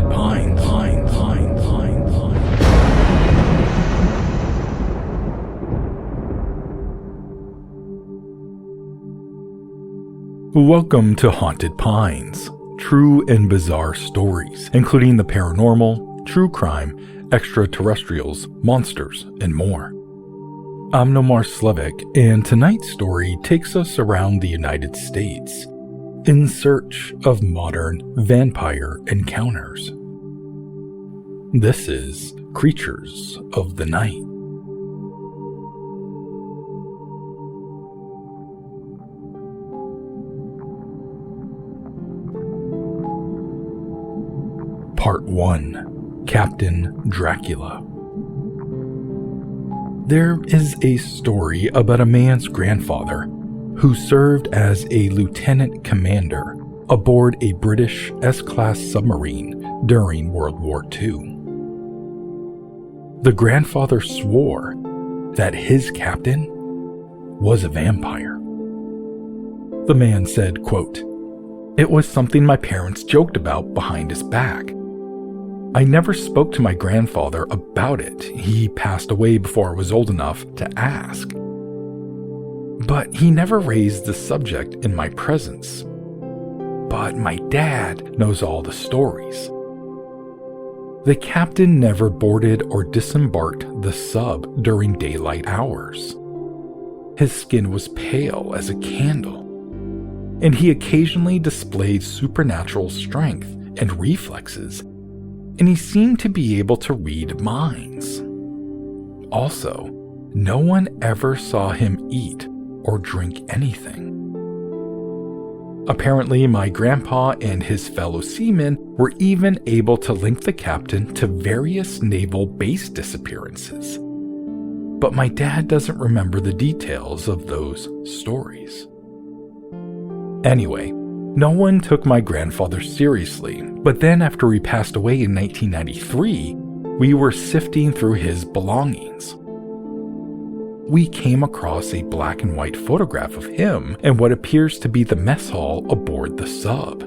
Haunted Pines. Welcome to Haunted Pines, true and bizarre stories, including the paranormal, true crime, extraterrestrials, monsters, and more. I'm Nomar Slevik, and tonight's story takes us around the United States in search of modern vampire encounters. This is Creatures of the Night. Part 1. Captain Dracula. There is a story about a man's grandfather who served as a lieutenant commander aboard a British S-class submarine during World War II. The grandfather swore that his captain was a vampire. The man said, quote, "It was something my parents joked about behind his back. I never spoke to my grandfather about it. He passed away before I was old enough to ask. But he never raised the subject in my presence. But my dad knows all the stories. The captain never boarded or disembarked the sub during daylight hours. His skin was pale as a candle, and he occasionally displayed supernatural strength and reflexes, and he seemed to be able to read minds. Also, no one ever saw him eat or drink anything. Apparently, my grandpa and his fellow seamen were even able to link the captain to various naval base disappearances. But my dad doesn't remember the details of those stories. Anyway, no one took my grandfather seriously, but then after he passed away in 1993, we were sifting through his belongings. We came across a black and white photograph of him in what appears to be the mess hall aboard the sub.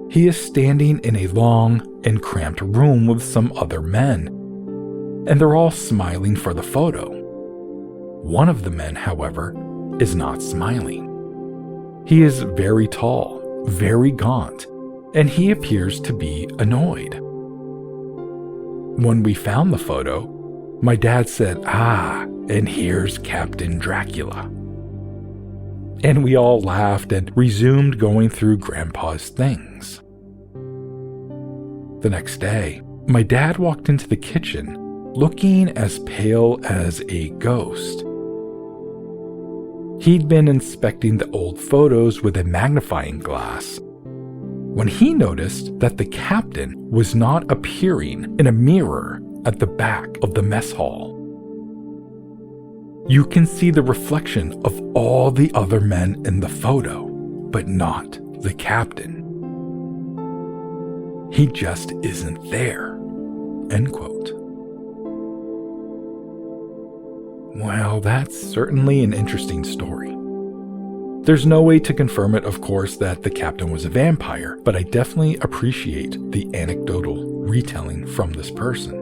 He is standing in a long and cramped room with some other men, and they're all smiling for the photo. One of the men, however, is not smiling. He is very tall, very gaunt, and he appears to be annoyed. When we found the photo, my dad said, and here's Captain Dracula. And we all laughed and resumed going through Grandpa's things. The next day, my dad walked into the kitchen looking as pale as a ghost. He'd been inspecting the old photos with a magnifying glass when he noticed that the captain was not appearing in a mirror at the back of the mess hall. You can see the reflection of all the other men in the photo, but not the captain. He just isn't there." End quote. Well, that's certainly an interesting story. There's no way to confirm it, of course, that the captain was a vampire, but I definitely appreciate the anecdotal retelling from this person.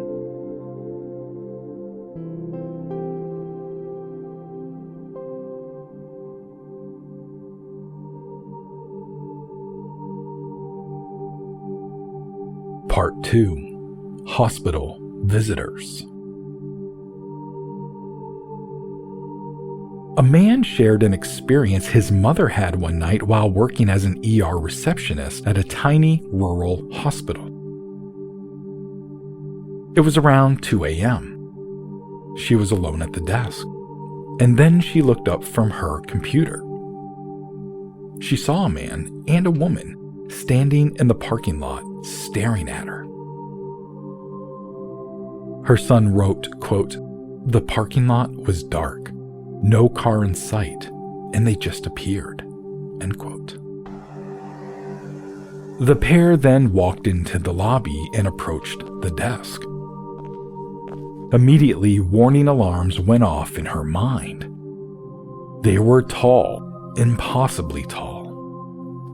Part 2. Hospital Visitors. A man shared an experience his mother had one night while working as an ER receptionist at a tiny rural hospital. It was around 2 a.m. She was alone at the desk, and then she looked up from her computer. She saw a man and a woman standing in the parking lot staring at her. Her son wrote, quote, "The parking lot was dark. No car in sight, and they just appeared." End quote. The pair then walked into the lobby and approached the desk. Immediately, warning alarms went off in her mind. They were tall, impossibly tall,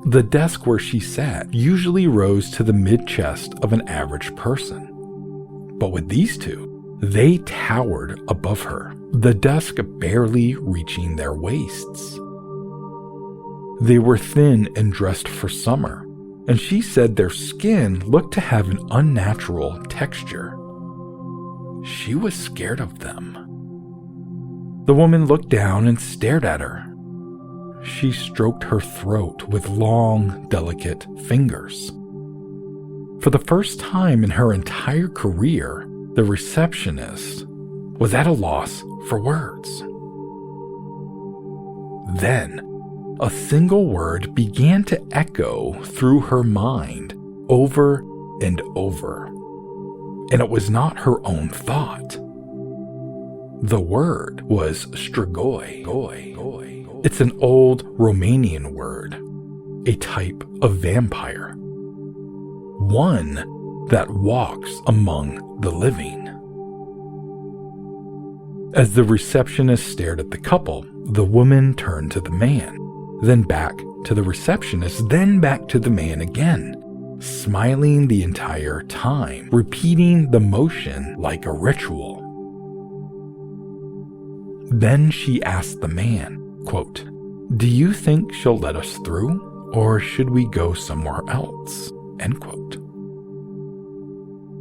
The desk where she sat usually rose to the mid-chest of an average person. But with these two, they towered above her, the desk barely reaching their waists. They were thin and dressed for summer, and she said their skin looked to have an unnatural texture. She was scared of them. The woman looked down and stared at her. She stroked her throat with long, delicate fingers. For the first time in her entire career, the receptionist was at a loss for words. Then, a single word began to echo through her mind over and over, and it was not her own thought. The word was strigoi. It's an old Romanian word, a type of vampire, one that walks among the living. As the receptionist stared at the couple, the woman turned to the man, then back to the receptionist, then back to the man again, smiling the entire time, repeating the motion like a ritual. Then she asked the man, quote, "Do you think she'll let us through, or should we go somewhere else?" End quote.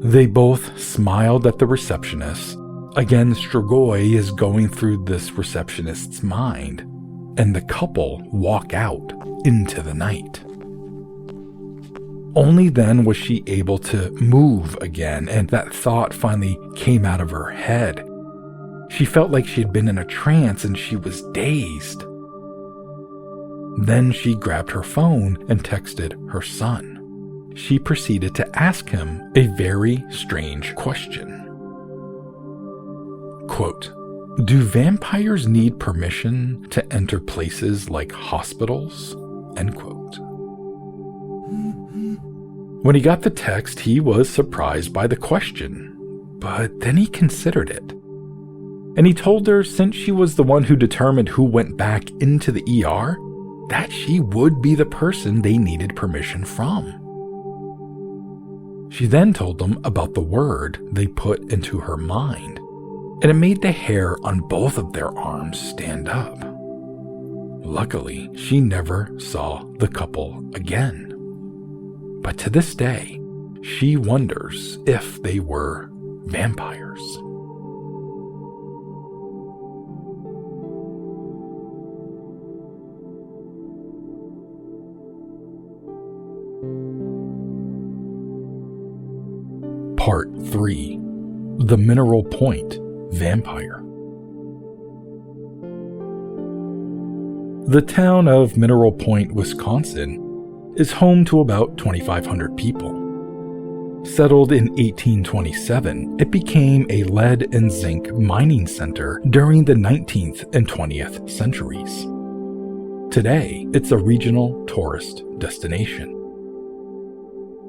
They both smiled at the receptionist. Again, strigoi is going through this receptionist's mind, and the couple walk out into the night. Only then was she able to move again, and that thought finally came out of her head. She felt like she had been in a trance and she was dazed. Then she grabbed her phone and texted her son. She proceeded to ask him a very strange question. Quote, "Do vampires need permission to enter places like hospitals?" End quote. When he got the text, he was surprised by the question, but then he considered it. And he told her, since she was the one who determined who went back into the ER, that she would be the person they needed permission from. She then told them about the word they put into her mind, and it made the hair on both of their arms stand up. Luckily, she never saw the couple again. But to this day, she wonders if they were vampires. Part 3. The Mineral Point Vampire. The town of Mineral Point, Wisconsin, is home to about 2,500 people. Settled in 1827, it became a lead and zinc mining center during the 19th and 20th centuries. Today, it's a regional tourist destination.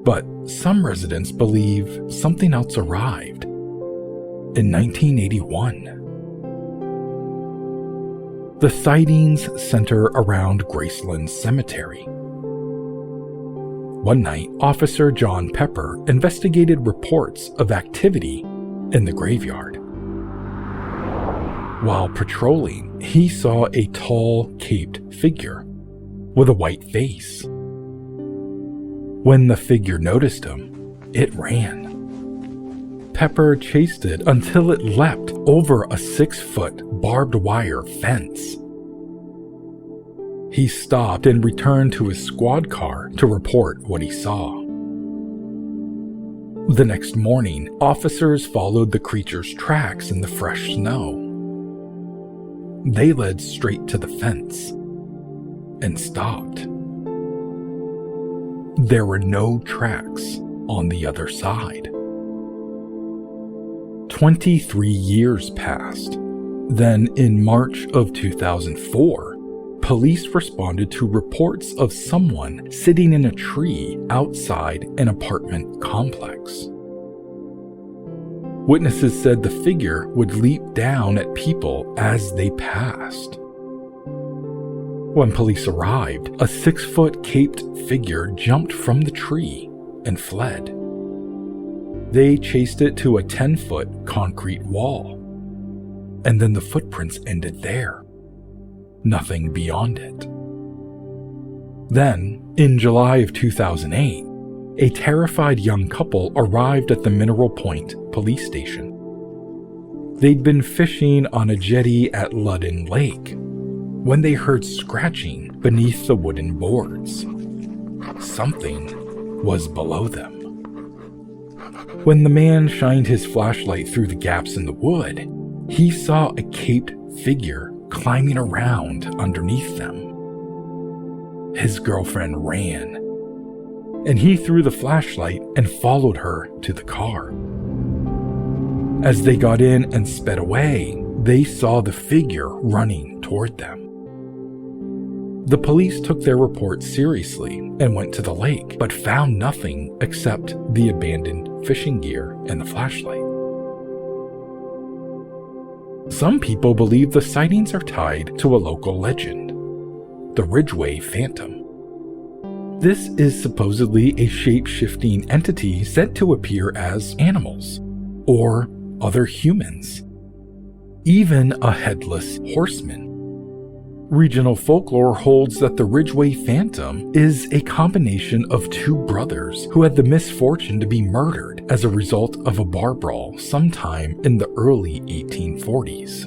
But some residents believe something else arrived in 1981. The sightings center around Graceland Cemetery. One night, Officer John Pepper investigated reports of activity in the graveyard. While patrolling, he saw a tall, caped figure with a white face. When the figure noticed him, it ran. Pepper chased it until it leapt over a 6-foot barbed wire fence. He stopped and returned to his squad car to report what he saw. The next morning, officers followed the creature's tracks in the fresh snow. They led straight to the fence and stopped. There were no tracks on the other side. 23 years passed. Then, in March of 2004, police responded to reports of someone sitting in a tree outside an apartment complex. Witnesses said the figure would leap down at people as they passed. When police arrived, a 6-foot caped figure jumped from the tree and fled. They chased it to a 10-foot concrete wall, and then the footprints ended there. Nothing beyond it. Then, in July of 2008, a terrified young couple arrived at the Mineral Point police station. They'd been fishing on a jetty at Ludden Lake when they heard scratching beneath the wooden boards. Something was below them. When the man shined his flashlight through the gaps in the wood, he saw a caped figure climbing around underneath them. His girlfriend ran, and he threw the flashlight and followed her to the car. As they got in and sped away, they saw the figure running toward them. The police took their report seriously and went to the lake, but found nothing except the abandoned fishing gear and the flashlight. Some people believe the sightings are tied to a local legend, the Ridgway Phantom. This is supposedly a shape-shifting entity said to appear as animals or other humans, even a headless horseman. Regional folklore holds that the Ridgway Phantom is a combination of two brothers who had the misfortune to be murdered as a result of a bar brawl sometime in the early 1840s.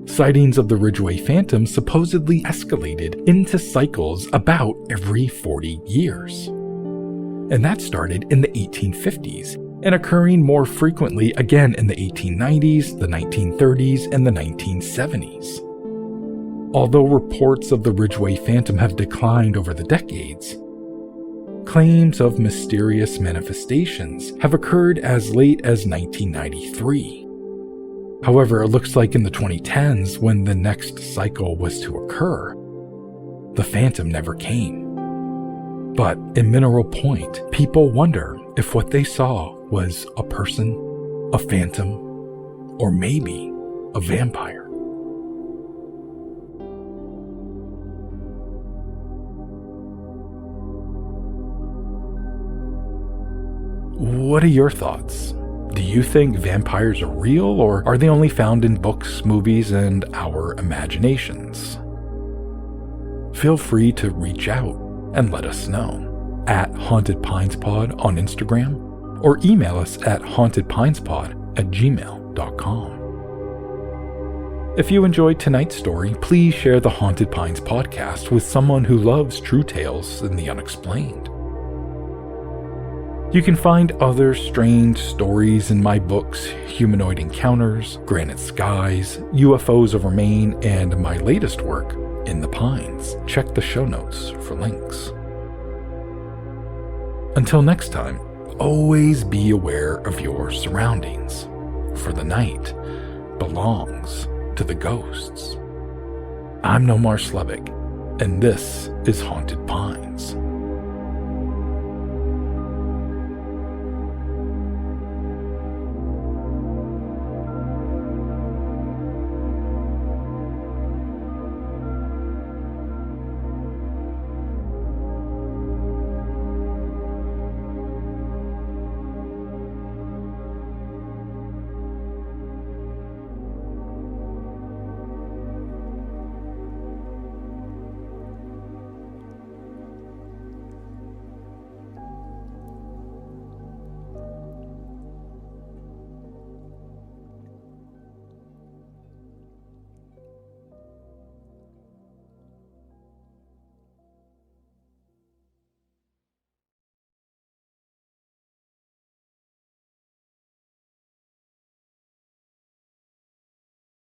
Sightings of the Ridgway Phantom supposedly escalated into cycles about every 40 years. And that started in the 1850s and occurring more frequently again in the 1890s, the 1930s, and the 1970s. Although reports of the Ridgway Phantom have declined over the decades, claims of mysterious manifestations have occurred as late as 1993. However, it looks like in the 2010s, when the next cycle was to occur, the Phantom never came. But in Mineral Point, people wonder if what they saw was a person, a phantom, or maybe a vampire. What are your thoughts? Do you think vampires are real, or are they only found in books, movies, and our imaginations? Feel free to reach out and let us know at Haunted Pines Pod on Instagram, or email us at hauntedpinespod@gmail.com. If you enjoyed tonight's story, please share the Haunted Pines podcast with someone who loves true tales and the unexplained. You can find other strange stories in my books, Humanoid Encounters, Granite Skies, UFOs Over Maine, and my latest work, In the Pines. Check the show notes for links. Until next time, always be aware of your surroundings, for the night belongs to the ghosts. I'm Nomar Slevik, and this is Haunted Pines.